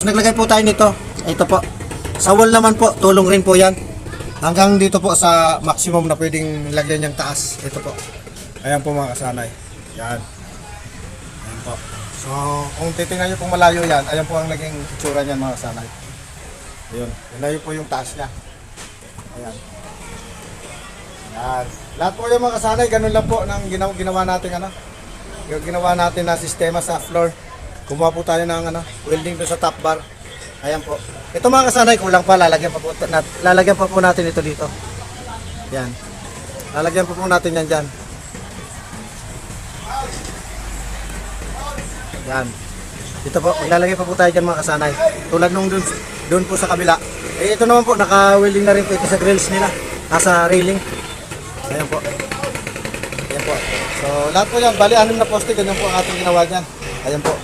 naglagay po tayo nito. Ito po. Sa wall naman po, tulong rin po yan. Hanggang dito po sa maximum na pwedeng lagyan yung taas. Ito po. Ayan po mga kasanay. Yan. Ayan po. So, kung titingnan nyo pong malayo yan, ayan po ang naging itsura niyan mga kasanay. Ayun. Malayo po yung taas niya. Ayan. Yan. Lahat po yung mga kasanay, ganun lang po ng ginawa natin yung ginawa natin na sistema sa floor. Kumuha po tayo ng welding doon sa top bar. Ayan po. Ito mga kasanay, kulang pa, lalagyan pa po natin ito dito. Yan. Lalagyan pa po natin yan dyan. Yan. Dito po, maglalagay pa po tayo dyan mga kasanay. Tulad nung doon po sa kabila. Eh ito naman po, naka-welding na rin po ito sa grills nila. Nasa railing. Ayan po. Ayan po. So lahat po yan, bali 6 na poste, ganyan po ang ating ginawa dyan. Ayan po.